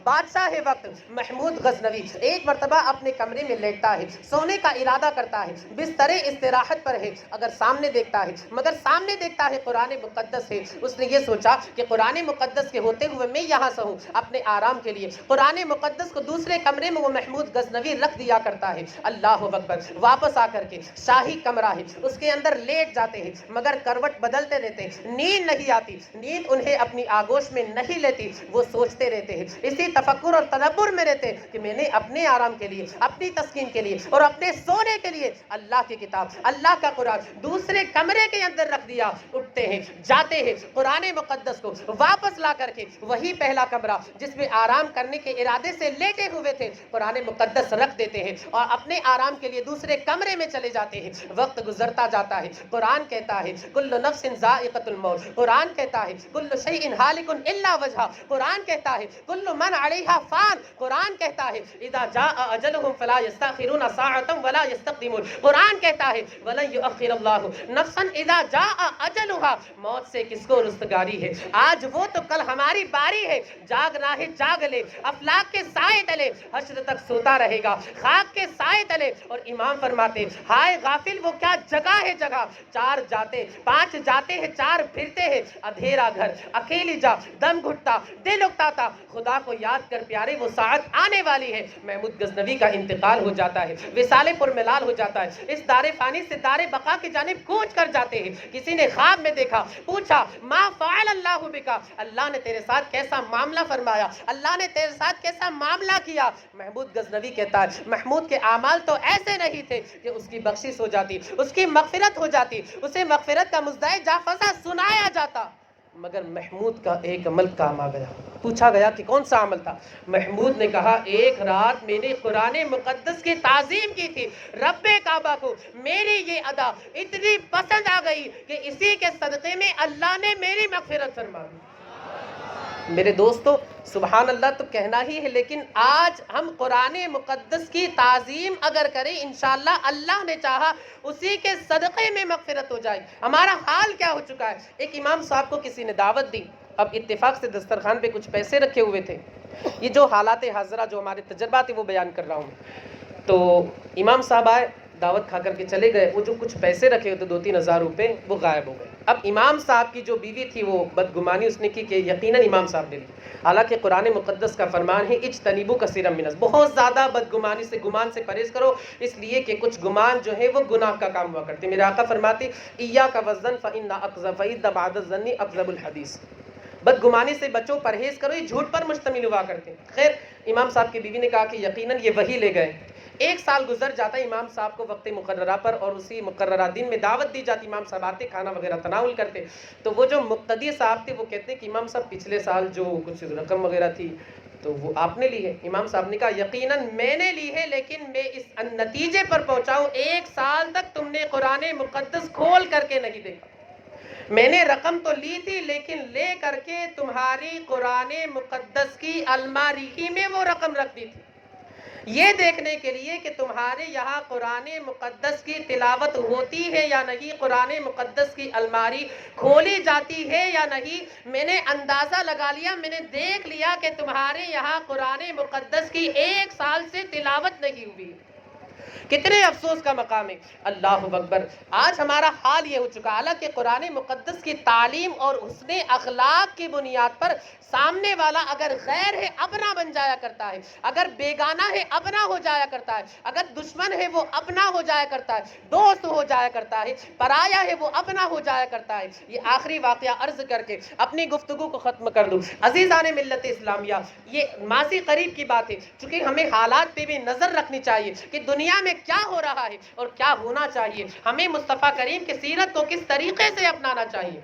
بادشاہ ہے وقت، محمود غزنوی ایک مرتبہ اپنے کمرے میں لیٹتا ہے، سونے کا ارادہ کرتا ہے، بستر استراحت پر ہے، اگر سامنے دیکھتا ہے، مگر سامنے دیکھتا ہے قرآن مقدس ہے، اس نے یہ سوچا کہ قرآن مقدس کے ہوتے ہوئے میں یہاں سہوں اپنے آرام کے لیے، قرآن مقدس کو دوسرے کمرے میں وہ محمود غزنوی رکھ دیا کرتا ہے۔ اللہ اکبر، واپس آ کر کے شاہی کمرہ ہے اس کے اندر لیٹ جاتے ہیں، مگر کروٹ بدلتے رہتے ہیں، نیند نہیں آتی، نیند انہیں اپنی آگوش میں نہیں لیتی، وہ سوچتے رہتے ہیں، اسی تفکر اور تدبر میں رہتے ہیں کہ میں نے اپنے آرام کے لیے، اپنی تسکین کے لیے اور اپنے سونے کے لیے اللہ کی کتاب، اللہ کا قرآن دوسرے کمرے کے اندر رکھ دیا۔ اٹھتے ہیں، جاتے ہیں، قرآن مقدس کو واپس لا کر کے وہی پہلا کمرہ جس میں آرام کرنے کے ارادے سے لیٹے ہوئے تھے، قرآن مقدس رکھ دیتے ہیں اور اپنے آرام کے لیے دوسرے کمرے میں چلے جاتے ہیں۔ وقت گزرتا جاتا ہے، قرآن کہتا ہے کل نفس ذائقۃ الموت، قرآن کہتا ہے کل شیء ہالک الا وجہہ، قرآن کہتا ہے کل من علیہا فان، قرآن کہتا ہے اذا جاء اجلہم فلا یستأخرون ساعۃ ولا یستقدمون، قرآن کہتا ہے ولن یؤخر اللہ نفسا اذا جاء اجلھا، موت سے کس کو رستگاری ہے، آج وہ تو کل ہماری باری ہے، جاگنا ہے جاگ لے، افلاک کے سائے تلے حشر تک سوتا رہے گا، خاک کے سائے تلے۔ اور امام فرماتے ہائے غافل وہ کیا جگہ ہے جگہ، 4 جاتے 5 جاتے ہیں 4 پھرتے ہیں، اندھیرا گھر، اکیلی جا، دم گھٹتا، دل اکتاتا، خدا کو یاد کر پیارے وہ ساعت آنے والی ہے۔ محمود غزنوی کا انتقال ہو جاتا ہے، وصال پر ملال ہو جاتا ہے، اس دار فانی سے دار بقا کی جانب کوچ کر جاتے ہیں۔ کسی نے خواب میں دیکھا، پوچھا ما فعل اللہ بکا، اللہ نے تیرے ساتھ کیسا معاملہ فرمایا، اللہ نے تیرے ساتھ کیسا معاملہ کیا۔ محمود غزنوی کہتا ہے محمود کے اعمال تو ایسے نہیں تھے کہ اس کی بخشش ہو جاتی، اس کی مغفرت ہو جاتی، اسے مغفرت کا مزدائے جافزہ سنایا جاتا، مگر محمود کا ایک عمل کام آ گیا۔ پوچھا گیا کہ کون سا عمل تھا؟ محمود نے کہا ایک رات میں نے قرآن مقدس کی تعظیم کی تھی، رب کعبہ کو میری یہ ادا اتنی پسند آ گئی کہ اسی کے صدقے میں اللہ نے میری مغفرت فرما دی۔ میرے دوستو سبحان اللہ تو کہنا ہی ہے، لیکن آج ہم قرآن مقدس کی تعظیم اگر کریں انشاءاللہ اللہ نے چاہا اسی کے صدقے میں مغفرت ہو جائے۔ ہمارا حال کیا ہو چکا ہے، ایک امام صاحب کو کسی نے دعوت دی، اب اتفاق سے دسترخوان پہ کچھ پیسے رکھے ہوئے تھے۔ یہ جو حالات حاضرہ جو ہمارے تجربات ہیں وہ بیان کر رہا ہوں۔ تو امام صاحب آئے، دعوت کھا کر کے چلے گئے، وہ جو کچھ پیسے رکھے ہوتے 2-3 ہزار روپے وہ غائب ہو گئے۔ اب امام صاحب کی جو بیوی تھی وہ بدگمانی اس نے کی کہ یقیناً امام صاحب نے لی، حالانکہ قرآن مقدس کا فرمان ہے اجتنبوا کثیرا من الظن، بہت زیادہ بدگمانی سے گمان سے پرہیز کرو، اس لیے کہ کچھ گمان جو ہے وہ گناہ کا کام ہوا کرتے ہیں۔ میرے آقا فرماتے ایاک والظن فإن بعد الظن اکذب الحدیث، بدگمانی سے بچو، پرہیز کرو، یہ جھوٹ پر مشتمل ہوا کرتے ہیں۔ خیر امام صاحب کی بیوی نے کہا کہ یقیناً یہ وہی لے گئے۔ 1 سال گزر جاتا ہے، امام صاحب کو وقت مقررہ پر اور اسی مقررہ دن میں دعوت دی جاتی، امام صاحب آتے، کھانا وغیرہ تناول کرتے۔ تو وہ جو مقتدی صاحب تھے وہ کہتے ہیں کہ امام صاحب پچھلے سال جو کچھ رقم وغیرہ تھی تو وہ آپ نے لی ہے؟ امام صاحب نے کہا یقیناً میں نے لی ہے، لیکن میں اس نتیجے پر پہنچا ہوں 1 سال تک تم نے قرآن مقدس کھول کر کے نہیں دیکھا۔ میں نے رقم تو لی تھی لیکن لے کر کے تمہاری قرآن مقدس کی الماری ہی میں وہ رقم رکھ دی تھی، یہ دیکھنے کے لیے کہ تمہارے یہاں قرآن مقدس کی تلاوت ہوتی ہے یا نہیں، قرآن مقدس کی الماری کھولی جاتی ہے یا نہیں۔ میں نے اندازہ لگا لیا، میں نے دیکھ لیا کہ تمہارے یہاں قرآن مقدس کی 1 سال سے تلاوت نہیں ہوئی۔ کتنے افسوس کا مقام ہے، اللہ اکبر۔ آج ہمارا حال یہ ہو چکا، حالانکہ قرآن مقدس کی تعلیم اور حسن اخلاق کی بنیاد پر سامنے والا اگر غیر ہے اپنا بن جایا کرتا ہے، اگر بیگانہ ہے اپنا ہو جایا کرتا ہے، اگر دشمن ہے وہ اپنا ہو جایا کرتا ہے، دوست ہو جایا کرتا ہے، پرایا ہے وہ اپنا ہو جایا کرتا ہے۔ یہ آخری واقعہ عرض کر کے اپنی گفتگو کو ختم کر دوں۔ عزیزان ملت اسلامیہ، یہ ماضی قریب کی بات ہے، چونکہ ہمیں حالات پہ بھی نظر رکھنی چاہیے کہ دنیا میں کیا ہو رہا ہے اور کیا ہونا چاہیے، ہمیں مصطفیٰ کریم کی سیرت کو کس طریقے سے اپنانا چاہیے۔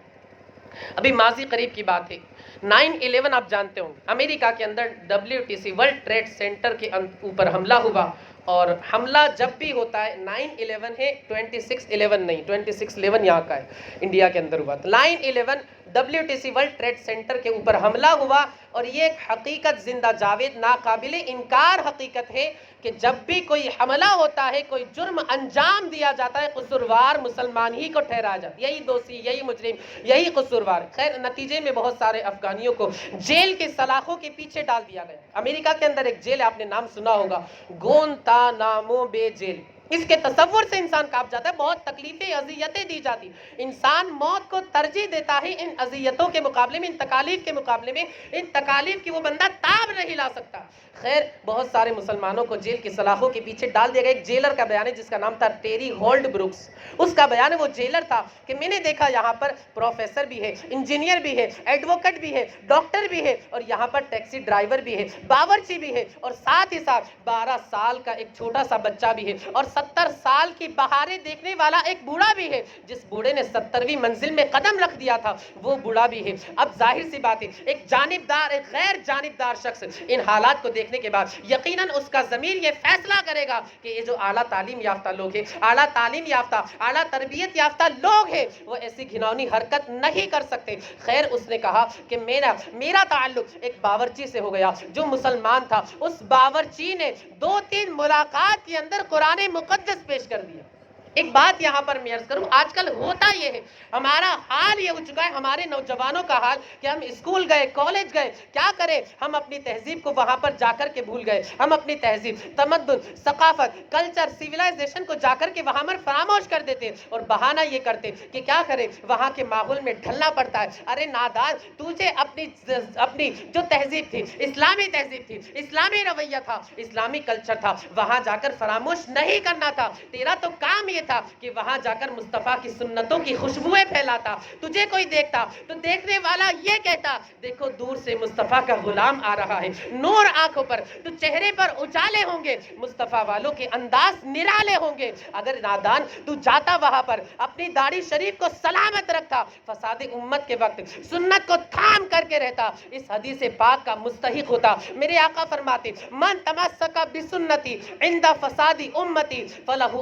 ابھی ماضی قریب کی بات ہے، 9/11 آپ جانتے ہوں، امریکہ کے اندر WTC ورلڈ ٹریڈ سینٹر کے اوپر حملہ ہوا، اور حملہ جب بھی ہوتا ہے 9/11 ہے، 26/11 نہیں، 26/11 یہاں کا ہے، انڈیا کے اندر ہوا۔ 9/11 WTC ورلڈ ٹریڈ سینٹر کے اوپر حملہ ہوا، اور یہ ایک حقیقت زندہ جاوید ناقابل انکار حقیقت ہے کہ جب بھی کوئی حملہ ہوتا ہے، کوئی جرم انجام دیا جاتا ہے، قصوروار مسلمان ہی کو ٹھہرایا جاتا ہے، یہی دوشی، یہی مجرم، یہی قصوروار۔ خیر نتیجے میں بہت سارے افغانیوں کو جیل کے سلاخوں کے پیچھے ڈال دیا گیا۔ امریکہ کے اندر ایک جیل ہے، آپ نے نام سنا ہوگا، گوانتانامو بے جیل۔ اس کے تصور سے انسان کانپ جاتا ہے، بہت تکلیفیں اذیتیں دی جاتی، انسان موت کو ترجیح دیتا ہے ان اذیتوں کے مقابلے میں، ان تکالیف کے مقابلے میں۔ ان تکالیف کی وہ بندہ تاب نہیں لا سکتا۔ خیر بہت سارے مسلمانوں کو جیل کی سلاخوں کے پیچھے ڈال دیا گیا۔ ایک جیلر کا بیان ہے جس کا نام تھا ٹیری ہولڈ بروکس، اس کا بیان ہے، وہ جیلر تھا کہ میں نے دیکھا یہاں پر پروفیسر بھی ہے، انجینئر بھی ہے، ایڈوکیٹ بھی ہے، ڈاکٹر بھی ہے، اور یہاں پر ٹیکسی ڈرائیور بھی ہے، باورچی بھی ہے، اور ساتھ ہی ساتھ 12 سال کا ایک چھوٹا سا بچہ بھی ہے، اور 70 سال کی بہاریں دیکھنے والا ایک بوڑھا بھی ہے۔ جس بوڑھے نے 70ویں منزل میں قدم رکھ دیا تھا وہ بوڑھا بھی ہے۔ اب ظاہر سی بات ہے، ایک جانبدار، ایک غیر جانبدار شخص ان حالات کو دیکھنے کے بعد یقیناً اس کا ضمیر یہ فیصلہ کرے گا کہ یہ جو اعلیٰ تعلیم یافتہ لوگ ہیں، اعلیٰ تعلیم یافتہ، اعلیٰ تربیت یافتہ لوگ ہیں، وہ ایسی گھناؤنی حرکت نہیں کر سکتے۔ خیر اس نے کہا کہ میرا تعلق ایک باورچی سے ہو گیا جو مسلمان تھا۔ اس باورچی نے 2-3 ملاقات کے اندر قرآن مقدس پیش کر دیا۔ ایک بات یہاں پر میں عرض کروں، آج کل ہوتا یہ ہے، ہمارا حال یہ ہو چکا ہے، ہمارے نوجوانوں کا حال کہ ہم اسکول گئے، کالج گئے، کیا کریں، ہم اپنی تہذیب کو وہاں پر جا کر کے بھول گئے، ہم اپنی تہذیب، تمدن، ثقافت، کلچر، سیولائزیشن کو جا کر کے وہاں پر فراموش کر دیتے، اور بہانہ یہ کرتے کہ کیا کریں، وہاں کے ماحول میں ڈھلنا پڑتا ہے۔ ارے نادان، تجھے اپنی جو تہذیب تھی، اسلامی تہذیب تھی، اسلامی رویہ تھا، اسلامی کلچر تھا، وہاں جا کر فراموش نہیں کرنا تھا۔ تیرا تو کام یہ تھا کہ وہاں جا کر مصطفیٰ کی سنتوں کی خوشبوئیں پھیلاتا۔ تجھے کوئی دیکھتا تو دیکھنے والا یہ کہتا، دیکھو دور سے مصطفیٰ کا غلام آ رہا ہے، نور آنکھوں پر، تو چہرے پر اجالے ہوں گے، مصطفیٰ والوں کے انداز نرالے ہوں گے۔ اگر نادان تو جاتا وہاں پر، اپنی داڑھی شریف کو سلامت رکھتا، فساد امت کے وقت سنت کو تھام کر کے رہتا، اس حدیث پاک کا مستحق ہوتا۔ میرے آقا فرماتے، من تمسک بسنتی عند فساد امتی فلہ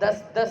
10-10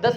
10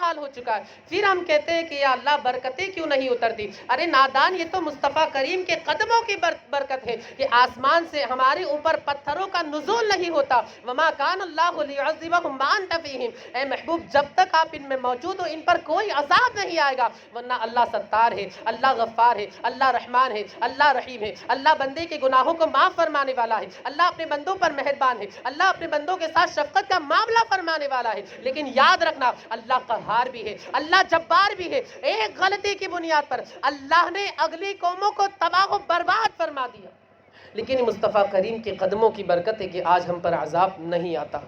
حال ہو چکا ہے. پھر ہم کہتے ہیں کہ یا اللہ برکتیں کیوں نہیں اترتی. ارے نادان، یہ تو مصطفیٰ کریم کے قدموں کی برکت ہے کہ آسمان سے ہمارے اوپر پتھروں کا نزول نہیں ہوتا. وما کان اللہ لیعذبہم وانت فیہم. اے محبوب جب تک آپ ان میں موجود ہو ان پر کوئی عذاب نہیں آئے گا، ورنہ اللہ ستار ہے، اللہ غفار ہے، اللہ رحمان ہے، اللہ رحیم ہے، اللہ بندے کے گناہوں کو معاف فرمانے والا ہے، اللہ اپنے بندوں پر مہربان ہے، اللہ اپنے بندوں کے ساتھ شفقت کا معاملہ فرمانے والا ہے. لیکن یاد رکھنا اللہ قہار بھی ہے، اللہ جبار بھی ہے. ایک غلطی کی بنیاد پر اللہ نے اگلی قوموں کو تباہ و برباد فرما دیا. لیکن مصطفیٰ کریم کے قدموں کی برکت ہے کہ آج ہم پر عذاب نہیں آتا.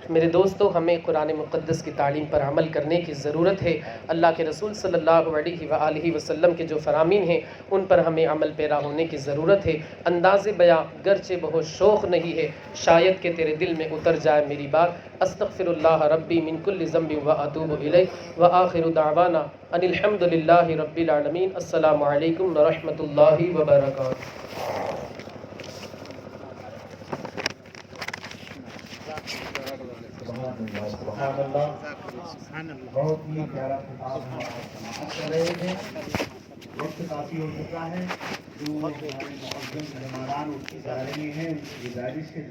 میرے دوستو، ہمیں قرآن مقدس کی تعلیم پر عمل کرنے کی ضرورت ہے. اللہ کے رسول صلی اللہ علیہ وآلہ وسلم کے جو فرامین ہیں ان پر ہمیں عمل پیرا ہونے کی ضرورت ہے. انداز بیاں گرچہ بہت شوق نہیں ہے، شاید کہ تیرے دل میں اتر جائے میری بات. استغفر اللہ ربی من کل ذنب واتوب الیہ وآخر دعوانا ان الحمد للہ رب العالمین. السلام علیکم ورحمۃ اللہ وبرکاتہ. سبحان اللہ، بہت ہی پیارا خطاب ہم سماعت کر رہے تھے. وقت کافی ہو چکا ہے. جو ہمارے معزز مہمانان اس کی جا رہے ہیں ان کی گزارش کے